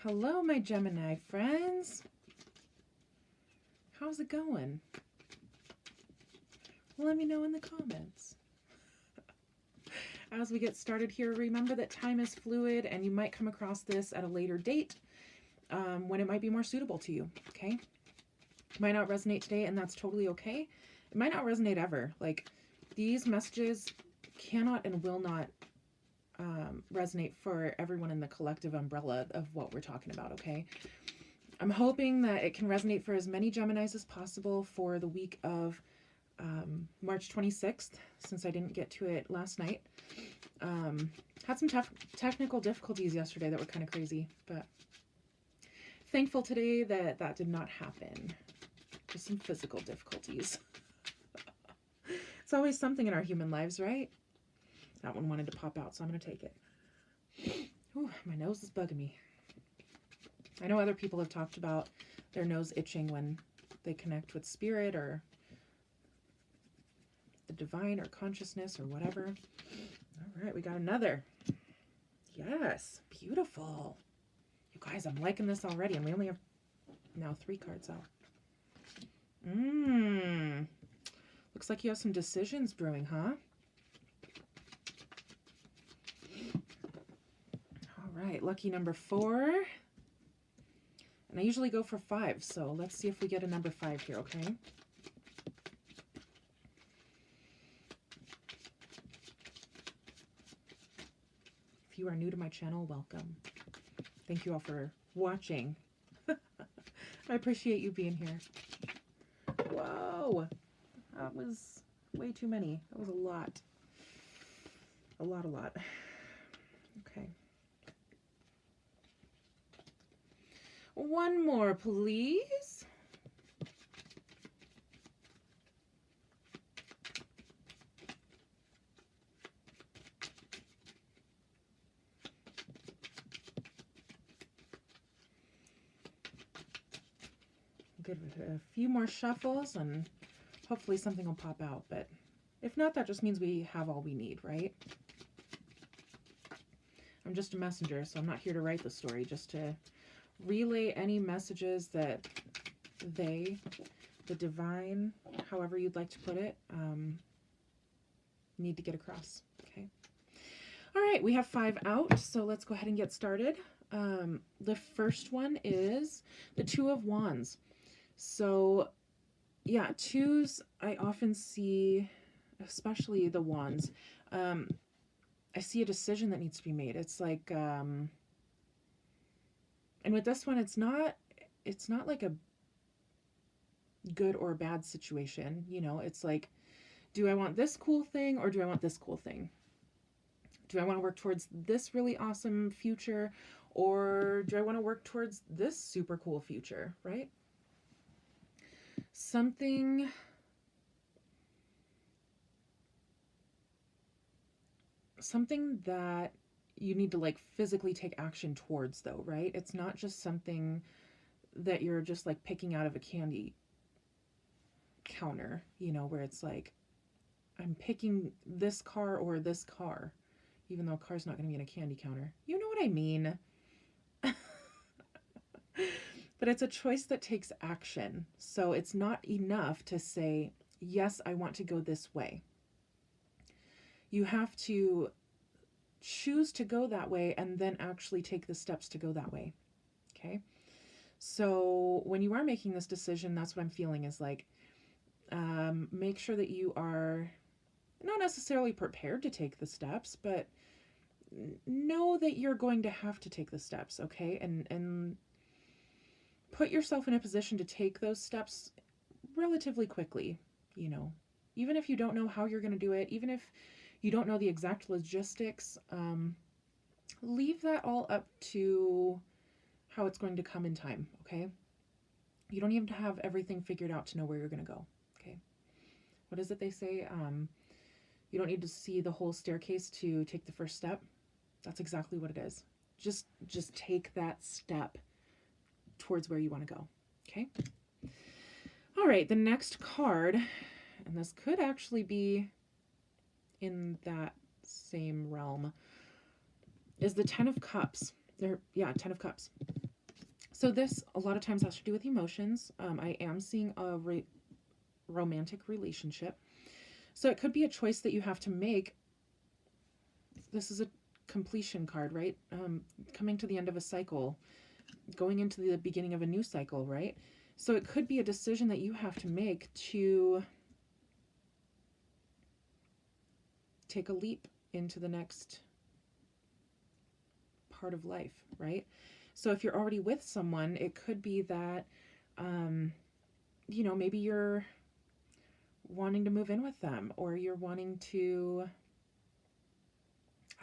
Hello, my Gemini friends. How's it going? Let me know in the comments. As we get started here, remember that time is fluid and you might come across this at a later date when it might be more suitable to you, okay? It might not resonate today, and that's totally okay. It might not resonate ever. Like, these messages cannot and will not resonate for everyone in the collective umbrella of what we're talking about, okay? I'm hoping that it can resonate for as many Geminis as possible for the week of March 26th, since I didn't get to it last night. Had some technical difficulties yesterday that were kind of crazy, but thankful today that that did not happen. Just some physical difficulties. It's always something in our human lives, right? That one wanted to pop out, so I'm going to take it. Ooh, my nose is bugging me. I know other people have talked about their nose itching when they connect with spirit or the divine or consciousness or whatever. All right, we got another. Yes, beautiful. You guys, I'm liking this already, and we only have now 3 cards out. Looks like you have some decisions brewing, huh? All right, lucky number 4. And I usually go for 5, so let's see if we get a number 5 here, okay? If you are new to my channel, welcome. Thank you all for watching. I appreciate you being here. Whoa! That was way too many. That was a lot. A lot. Okay. One more, please. Good. A few more shuffles and hopefully something will pop out, but if not, that just means we have all we need, right? I'm just a messenger, so I'm not here to write the story, just to relay any messages that the divine, however you'd like to put it, need to get across, okay? All right, we have 5 out, so let's go ahead and get started. The first one is the 2 of Wands. So, yeah, 2s I often see, especially the Wands. I see a decision that needs to be made. It's like, and with this one, it's not like a good or bad situation. You know, it's like, do I want this cool thing or do I want this cool thing? Do I want to work towards this really awesome future, or do I want to work towards this super cool future, right? Something that you need to like physically take action towards, though, right? It's not just something that you're just like picking out of a candy counter, you know, where it's like, I'm picking this car or this car, even though a car's not going to be in a candy counter. You know what I mean? But it's a choice that takes action. So it's not enough to say, yes, I want to go this way. You have to choose to go that way and then actually take the steps to go that way. Okay? So when you are making this decision, that's what I'm feeling is like, make sure that you are not necessarily prepared to take the steps, but know that you're going to have to take the steps, okay? And put yourself in a position to take those steps relatively quickly, you know. Even if you don't know how you're going to do it, even if you don't know the exact logistics, leave that all up to how it's going to come in time, okay? You don't even have everything figured out to know where you're going to go, okay? What is it they say? You don't need to see the whole staircase to take the first step. That's exactly what it is. Just take that step towards where you want to go, okay? All right, the next card, and this could actually be in that same realm, is the 10 of Cups. 10 of Cups. So this a lot of times has to do with emotions. I am seeing a romantic relationship. So it could be a choice that you have to make. This is a completion card, right? Coming to the end of a cycle, going into the beginning of a new cycle, right? So it could be a decision that you have to make to take a leap into the next part of life, right? So if you're already with someone, it could be that, maybe you're wanting to move in with them, or you're wanting to,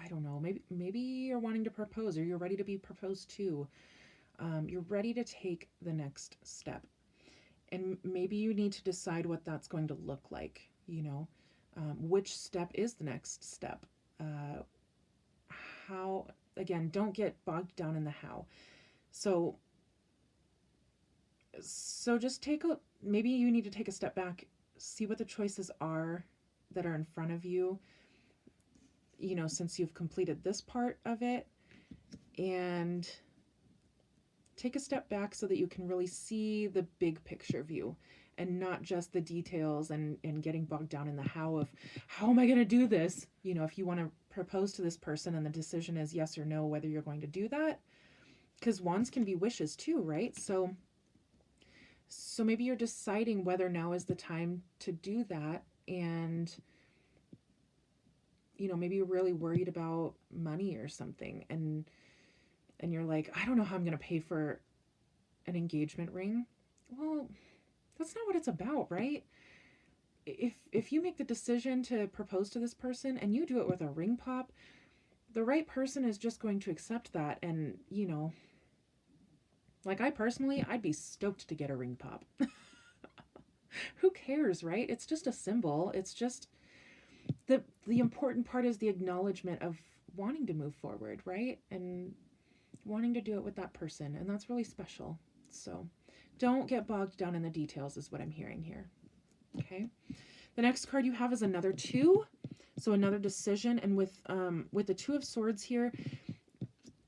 I don't know, maybe you're wanting to propose, or you're ready to be proposed to. You're ready to take the next step. And maybe you need to decide what that's going to look like, which step is the next step. How, again, don't get bogged down in the how. So just maybe you need to take a step back, see what the choices are that are in front of you, since you've completed this part of it, and take a step back so that you can really see the big picture view and not just the details and getting bogged down in the how of how am I going to do this? If you want to propose to this person and the decision is yes or no, whether you're going to do that, because wants can be wishes too, right? So maybe you're deciding whether now is the time to do that. And, maybe you're really worried about money or something. And you're like, I don't know how I'm going to pay for an engagement ring. Well, that's not what it's about, right? If you make the decision to propose to this person and you do it with a ring pop, the right person is just going to accept that. And, like I personally, I'd be stoked to get a ring pop. Who cares, right? It's just a symbol. It's just the important part is the acknowledgement of wanting to move forward, right? And wanting to do it with that person. And that's really special. So don't get bogged down in the details is what I'm hearing here. Okay. The next card you have is another 2. So another decision. And with the 2 of Swords here,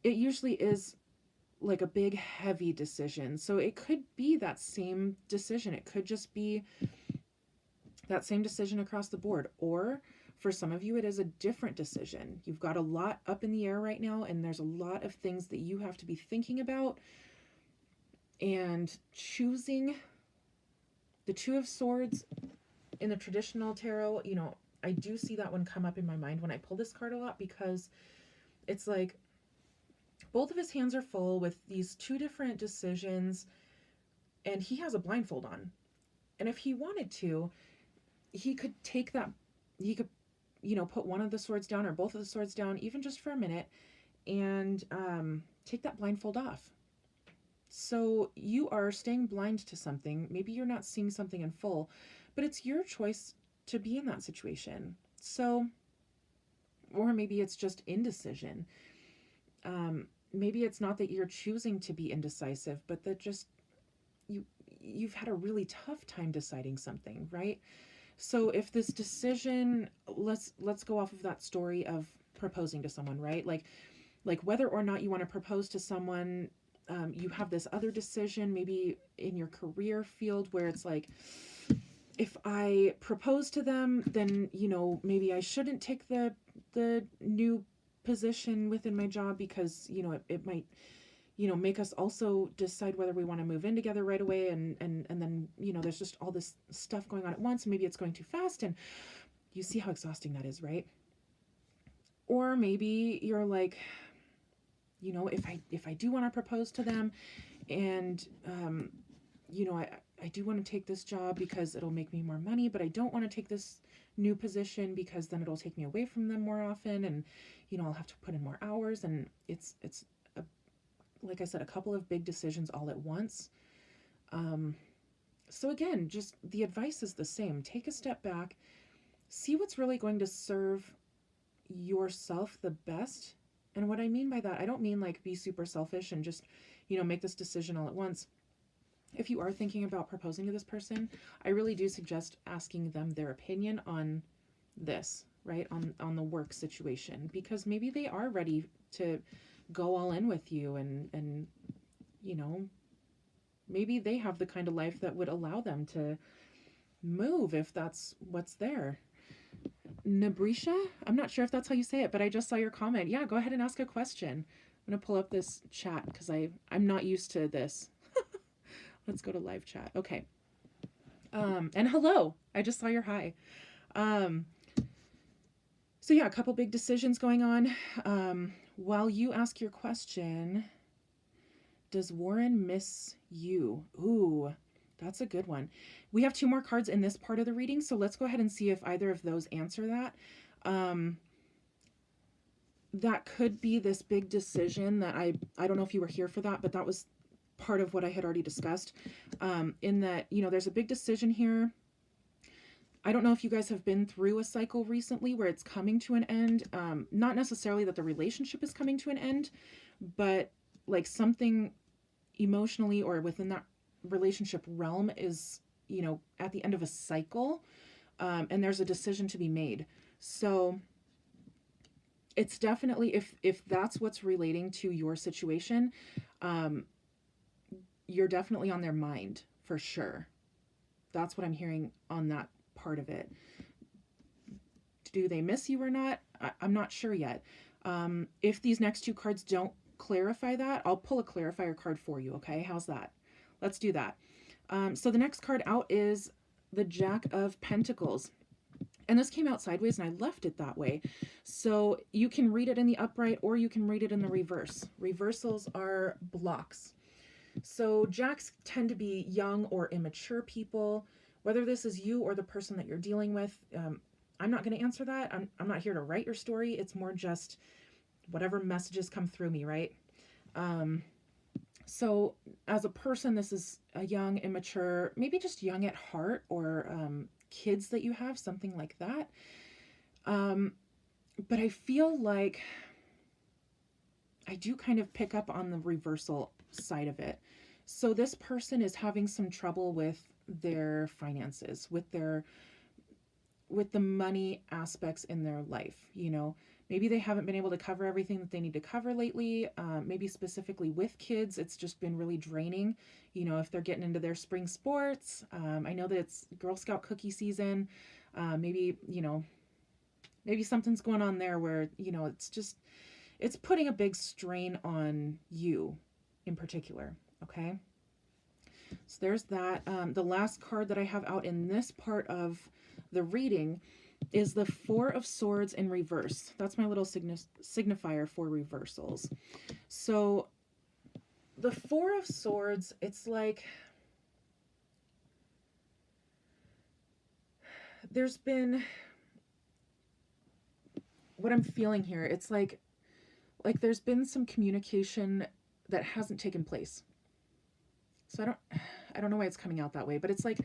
it usually is like a big, heavy decision. So it could be that same decision. It could just be that same decision across the board. Or for some of you, it is a different decision. You've got a lot up in the air right now, and there's a lot of things that you have to be thinking about and choosing. The 2 of Swords in the traditional tarot, I do see that one come up in my mind when I pull this card a lot, because it's like both of his hands are full with these 2 different decisions, and he has a blindfold on. And if he wanted to, he could take that, he could, put one of the swords down or both of the swords down, even just for a minute, and take that blindfold off. So you are staying blind to something. Maybe you're not seeing something in full, but it's your choice to be in that situation. So, or maybe it's just indecision. Maybe it's not that you're choosing to be indecisive, but that just you've had a really tough time deciding something, right? So if this decision, let's go off of that story of proposing to someone, right? Like whether or not you want to propose to someone, you have this other decision, maybe in your career field, where it's like, if I propose to them, then, maybe I shouldn't take the new position within my job, because, it might, make us also decide whether we want to move in together right away. And then, there's just all this stuff going on at once. And maybe it's going too fast. And you see how exhausting that is, right? Or maybe you're like, if I do want to propose to them, and, I do want to take this job because it'll make me more money, but I don't want to take this new position because then it'll take me away from them more often. And, I'll have to put in more hours. And it's like I said, a couple of big decisions all at once. So again, just the advice is the same. Take a step back, see what's really going to serve yourself the best. And what I mean by that, I don't mean like be super selfish and just, make this decision all at once. If you are thinking about proposing to this person, I really do suggest asking them their opinion on this, right? On the work situation, because maybe they are ready to go all in with you and maybe they have the kind of life that would allow them to move if that's what's there. Nabrisha, I'm not sure if that's how you say it, but I just saw your comment. Yeah, go ahead and ask a question. I'm going to pull up this chat because I'm not used to this. Let's go to live chat. Okay. And hello. I just saw your hi. So yeah, a couple big decisions going on. While you ask your question, does Warren miss you? Ooh, that's a good one. We have 2 more cards in this part of the reading, so let's go ahead and see if either of those answer that. That could be this big decision that I don't know if you were here for that, but that was part of what I had already discussed. In that, there's a big decision here. I don't know if you guys have been through a cycle recently where it's coming to an end. Not necessarily that the relationship is coming to an end, but like something emotionally or within that relationship realm is, at the end of a cycle, and there's a decision to be made. So it's definitely, if that's what's relating to your situation, you're definitely on their mind for sure. That's what I'm hearing on that part of it. Do they miss you or not? I'm not sure yet. If these next 2 cards don't clarify that, I'll pull a clarifier card for you. Okay, how's that? Let's do that. So the next card out is the Jack of Pentacles. And this came out sideways and I left it that way. So you can read it in the upright or you can read it in the reverse. Reversals are blocks. So Jacks tend to be young or immature people. Whether this is you or the person that you're dealing with, I'm not going to answer that. I'm not here to write your story. It's more just whatever messages come through me, right? So as a person, this is a young, immature, maybe just young at heart, or kids that you have, something like that. But I feel like I do kind of pick up on the reversal side of it. So this person is having some trouble with their finances, with the money aspects in their life. Maybe they haven't been able to cover everything that they need to cover lately. Maybe specifically with kids, it's just been really draining. If they're getting into their spring sports, I know that it's Girl Scout cookie season. Maybe something's going on there where, it's putting a big strain on you in particular. Okay. So there's that. The last card that I have out in this part of the reading is the 4 of Swords in reverse. That's my little signifier for reversals. So the 4 of Swords, it's like there's been, what I'm feeling here, it's like there's been some communication that hasn't taken place. So I don't know why it's coming out that way, but it's like,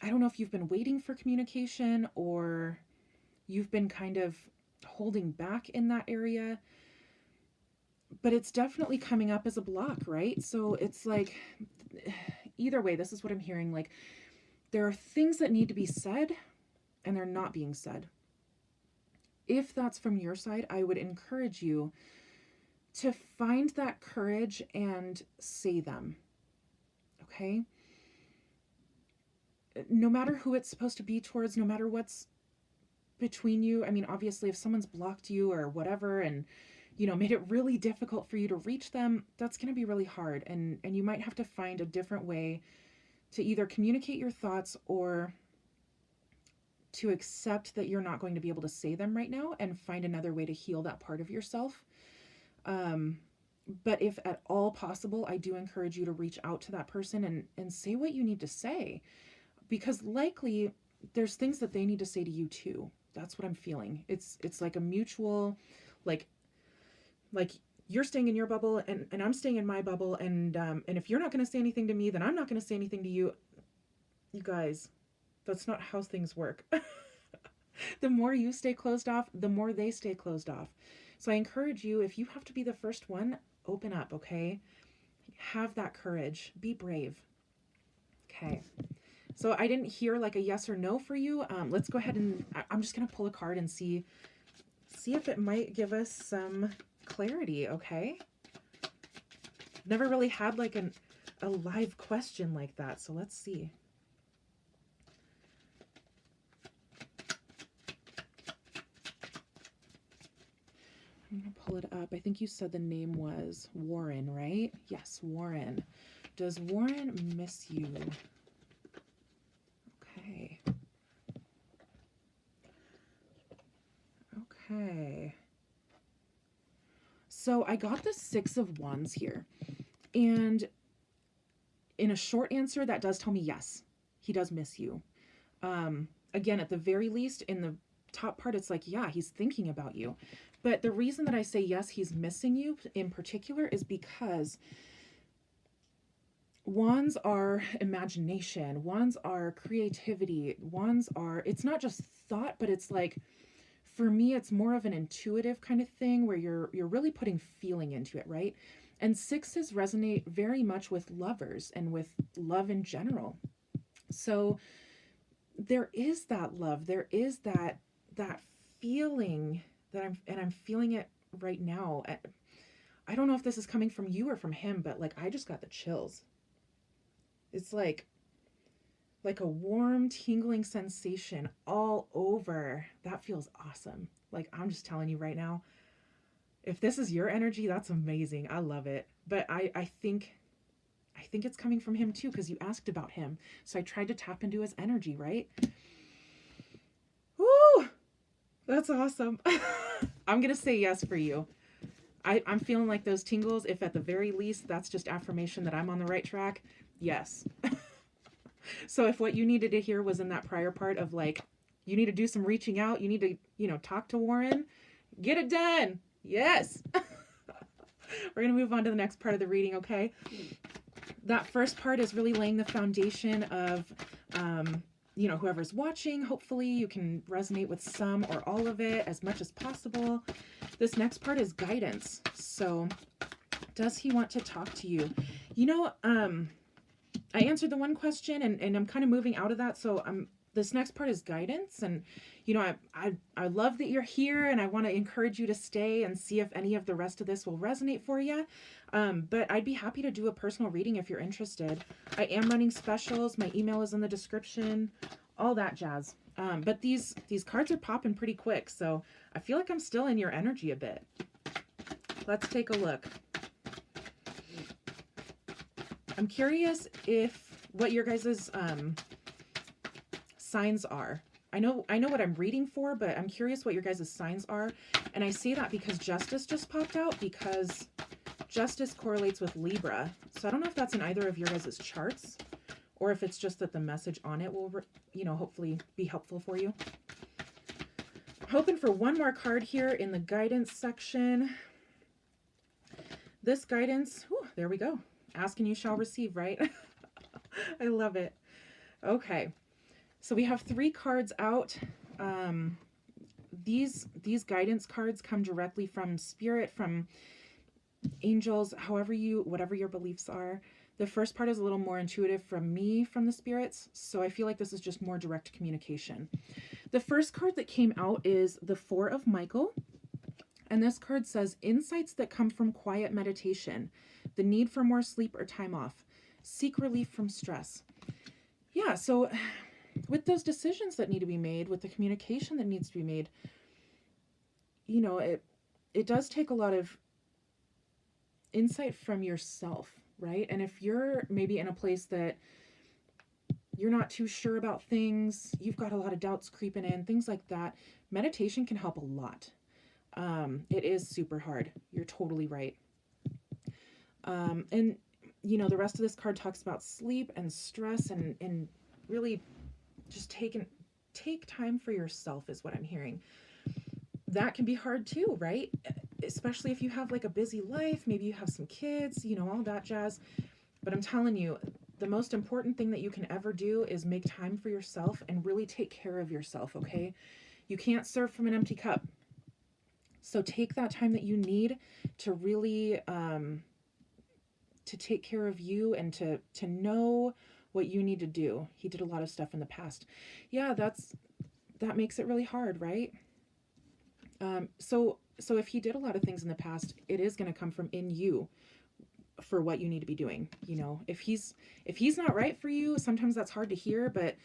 I don't know if you've been waiting for communication or you've been kind of holding back in that area, but it's definitely coming up as a block, right? So it's like, either way, this is what I'm hearing. Like, there are things that need to be said and they're not being said. If that's from your side, I would encourage you to find that courage and say them. Okay? No matter who it's supposed to be towards, no matter what's between you. I mean, obviously, if someone's blocked you or whatever and, made it really difficult for you to reach them, that's going to be really hard. And you might have to find a different way to either communicate your thoughts or to accept that you're not going to be able to say them right now and find another way to heal that part of yourself. But if at all possible, I do encourage you to reach out to that person and say what you need to say, because likely there's things that they need to say to you too. That's what I'm feeling. It's like a mutual, like you're staying in your bubble and I'm staying in my bubble. And if you're not going to say anything to me, then I'm not going to say anything to you. You guys, that's not how things work. The more you stay closed off, the more they stay closed off. So I encourage you, if you have to be the first one, open up, okay? Have that courage. Be brave. Okay. So I didn't hear like a yes or no for you. Let's go ahead and I'm just going to pull a card and see if it might give us some clarity, okay? never really had like a live question like that. So let's see. I'm going to pull it up. I think you said the name was Warren, right? Yes, Warren. Does Warren miss you? Okay. Okay. So I got the Six of Wands here. And in a short answer, that does tell me yes, he does miss you. Again, at the very least, in the top part, it's like, yeah, he's thinking about you. But the reason that I say yes, he's missing you in particular is because wands are imagination, wands are creativity, wands are, it's not just thought, but it's like, for me, it's more of an intuitive kind of thing where you're really putting feeling into it, right? And sixes resonate very much with lovers and with love in general. So there is that love, there is that feeling that I'm feeling it right now. I don't know if this is coming from you or from him, but like I just got the chills. It's like a warm, tingling sensation all over. That feels awesome. Like I'm just telling you right now, if this is your energy, that's amazing. I love it. But I think it's coming from him too, because you asked about him. So I tried to tap into his energy, right? Woo! That's awesome. I'm going to say yes for you. I'm feeling like those tingles, if at the very least, that's just affirmation that I'm on the right track. Yes. So if what you needed to hear was in that prior part of like, you need to do some reaching out, you need to, talk to Warren, get it done. Yes. We're going to move on to the next part of the reading, okay? That first part is really laying the foundation of, whoever's watching, hopefully you can resonate with some or all of it as much as possible. This next part is guidance. So does he want to talk to you? I answered the one question and I'm kind of moving out of that. So this next part is guidance. And, I love that you're here and I want to encourage you to stay and see if any of the rest of this will resonate for you. But I'd be happy to do a personal reading if you're interested. I am running specials. My email is in the description, all that jazz. But these cards are popping pretty quick. So I feel like I'm still in your energy a bit. Let's take a look. I'm curious what your guys' signs are. I know what I'm reading for, but I'm curious what your guys' signs are. And I say that because Justice just popped out, because Justice correlates with Libra. So I don't know if that's in either of your guys' charts, or if it's just that the message on it will, hopefully be helpful for you. Hoping for one more card here in the guidance section. This guidance, there we go. Ask and you shall receive, right? I love it. Okay. So we have 3 cards out. These guidance cards come directly from spirit, from angels, whatever your beliefs are. The first part is a little more intuitive from me, from the spirits. So I feel like this is just more direct communication. The first card that came out is the 4 of Michael. And this card says, insights that come from quiet meditation, the need for more sleep or time off, seek relief from stress. Yeah, so with those decisions that need to be made, with the communication that needs to be made, it does take a lot of insight from yourself, right? And if you're maybe in a place that you're not too sure about things, you've got a lot of doubts creeping in, things like that, meditation can help a lot. It is super hard. You're totally right. And the rest of this card talks about sleep and stress and really just take time for yourself is what I'm hearing. That can be hard too, right? Especially if you have like a busy life, maybe you have some kids, all that jazz. But I'm telling you, the most important thing that you can ever do is make time for yourself and really take care of yourself, okay? You can't serve from an empty cup. So take that time that you need to really to take care of you and to know what you need to do. He did a lot of stuff in the past. Yeah, that makes it really hard, right? So if he did a lot of things in the past, it is going to come from in you. for what you need to be doing. You know, if he's not right for you, sometimes that's hard to hear, but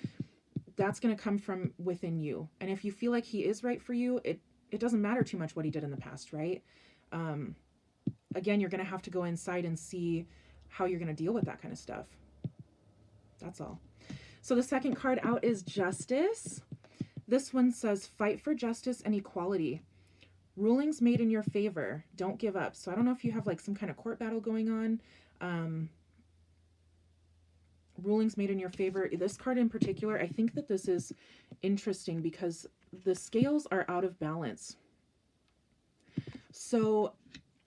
that's going to come from within you. And if you feel like he is right for you, it doesn't matter too much what he did in the past, right? Again, you're going to have to go inside and see how you're going to deal with that kind of stuff. That's all. So the second card out is Justice. This one says, fight for justice and equality. Rulings made in your favor. Don't give up. So I don't know if you have like some kind of court battle going on. Rulings made in your favor. This card in particular, I think that this is interesting because the scales are out of balance. So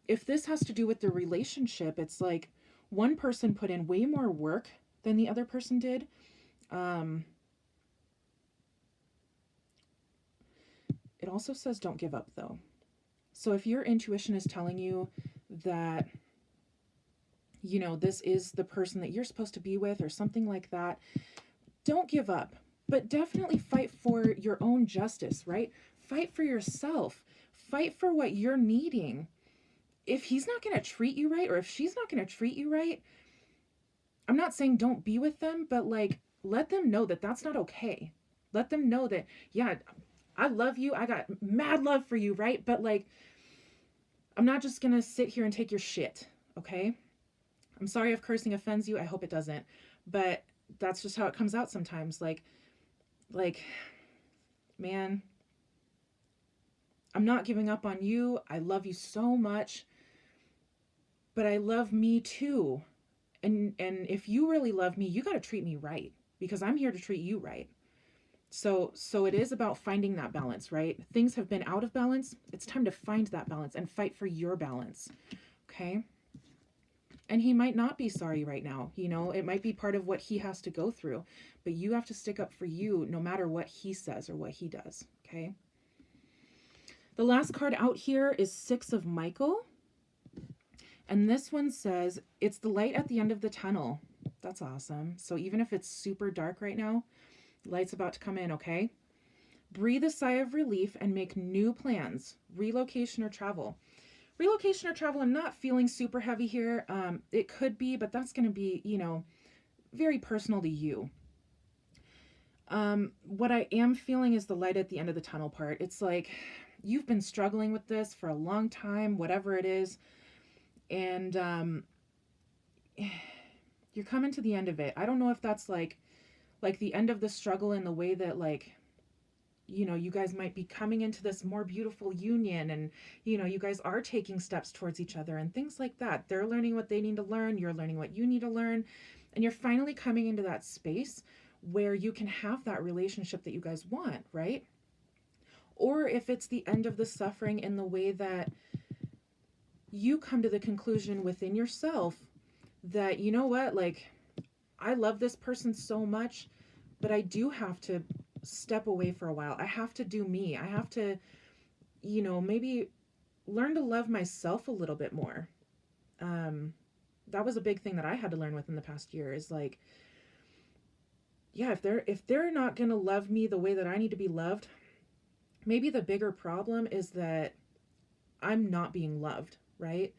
if this has to do with the relationship, it's like one person put in way more work than the other person did. It also says don't give up though. So if your intuition is telling you that, you know, this is the person that you're supposed to be with or something like that, don't give up, but definitely fight for your own justice, right? Fight for yourself. Fight for what you're needing. If he's not going to treat you right, or if she's not going to treat you right, I'm not saying don't be with them, but like, let them know that that's not okay. Let them know that, yeah, I love you. I got mad love for you, right? But like, I'm not just going to sit here and take your shit, okay? I'm sorry if cursing offends you. I hope it doesn't. But that's just how it comes out sometimes. Like, man, I'm not giving up on you. I love you so much. But I love me too. And if you really love me, you got to treat me right, because I'm here to treat you right. So it is about finding that balance, right? Things have been out of balance. It's time to find that balance and fight for your balance. Okay? And he might not be sorry right now. You know, it might be part of what he has to go through, but you have to stick up for you no matter what he says or what he does. Okay? The last card out here is Six of Michael. And this one says, it's the light at the end of the tunnel. That's awesome. So even if it's super dark right now, light's about to come in, okay? Breathe a sigh of relief and make new plans. Relocation or travel. Relocation or travel, I'm not feeling super heavy here. It could be, but that's going to be, you know, very personal to you. What I am feeling is the light at the end of the tunnel part. It's like you've been struggling with this for a long time, whatever it is. And you're coming to the end of it. I don't know if that's like the end of the struggle in the way that, like, you know, you guys might be coming into this more beautiful union, and, you know, you guys are taking steps towards each other and things like that. They're learning what they need to learn. You're learning what you need to learn. And you're finally coming into that space where you can have that relationship that you guys want, right? Or if it's the end of the suffering in the way that you come to the conclusion within yourself that, you know what, like, I love this person so much, but I do have to step away for a while. I have to do me. I have to, you know, maybe learn to love myself a little bit more. That was a big thing that I had to learn within the past year, is like, yeah, if they're not going to love me the way that I need to be loved, maybe the bigger problem is that I'm not being loved, right?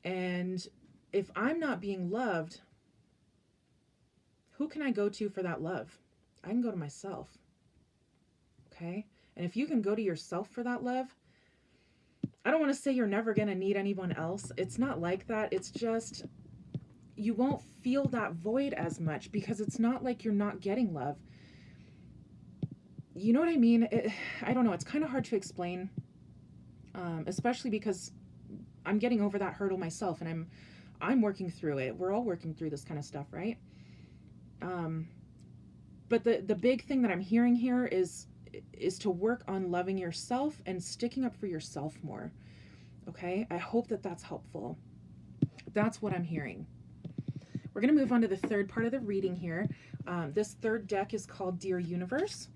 And if I'm not being loved, who can I go to for that love? I can go to myself. Okay? And if you can go to yourself for that love, I don't want to say you're never going to need anyone else. It's not like that. It's just, you won't feel that void as much because it's not like you're not getting love. You know what I mean? I don't know. It's kind of hard to explain, especially because I'm getting over that hurdle myself, and I'm working through it. We're all working through this kind of stuff, right? But the big thing that I'm hearing here is to work on loving yourself and sticking up for yourself more. Okay? I hope that that's helpful. That's what I'm hearing. We're going to move on to the third part of the reading here. This third deck is called Dear Universe,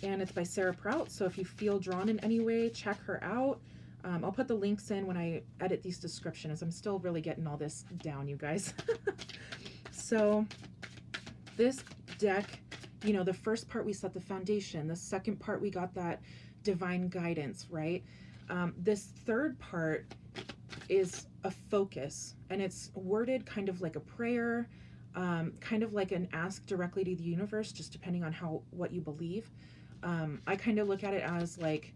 and it's by Sarah Prout. So if you feel drawn in any way, check her out. I'll put the links in when I edit these descriptions. I'm still really getting all this down, you guys. So this deck, you know, the first part we set the foundation. The second part we got that divine guidance, right? This third part, is a focus, and it's worded kind of like a prayer, kind of like an ask directly to the universe, just depending on what you believe. I kind of look at it as like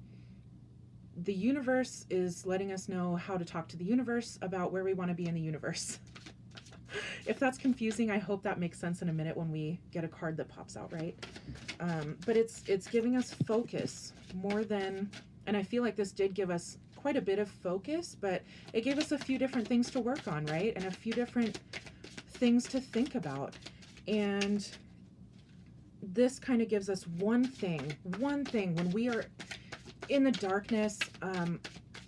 the universe is letting us know how to talk to the universe about where we want to be in the universe. If that's confusing, I hope that makes sense in a minute when we get a card that pops out, right? But it's giving us focus more than, and I feel like this did give us quite a bit of focus, but it gave us a few different things to work on, right? And a few different things to think about. And this kind of gives us one thing when we are in the darkness,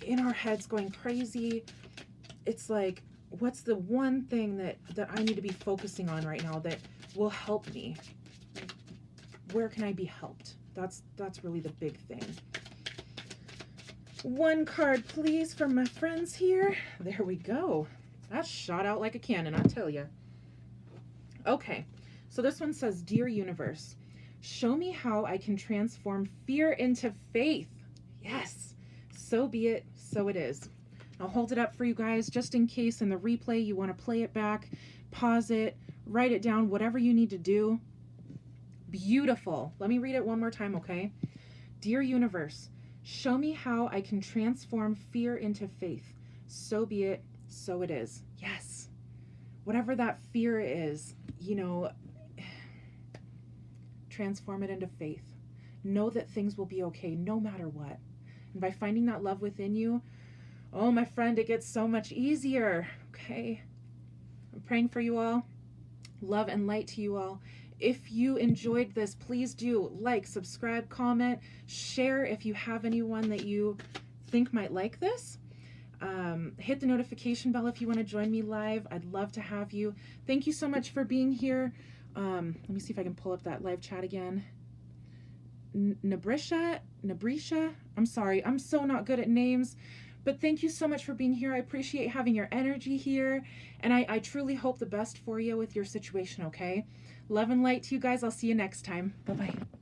in our heads going crazy. It's like, what's the one thing that I need to be focusing on right now that will help me? Where can I be helped? That's really the big thing. One card, please, for my friends here. There we go. That shot out like a cannon, I tell you. Okay, so this one says, Dear Universe, show me how I can transform fear into faith. Yes, so be it, so it is. I'll hold it up for you guys just in case in the replay you want to play it back, pause it, write it down, whatever you need to do. Beautiful. Let me read it one more time, okay? Dear Universe, show me how I can transform fear into faith. So be it, so it is. Yes. Whatever that fear is, you know, transform it into faith. Know that things will be okay no matter what. And by finding that love within you, oh, my friend, it gets so much easier, okay? I'm praying for you all. Love and light to you all. If you enjoyed this, please do like, subscribe, comment, share if you have anyone that you think might like this. Hit the notification bell if you want to join me live. I'd love to have you. Thank you so much for being here. Let me see if I can pull up that live chat again. Nabrisha, I'm sorry, I'm so not good at names, but thank you so much for being here. I appreciate having your energy here, and I truly hope the best for you with your situation, okay? Love and light to you guys. I'll see you next time. Bye-bye.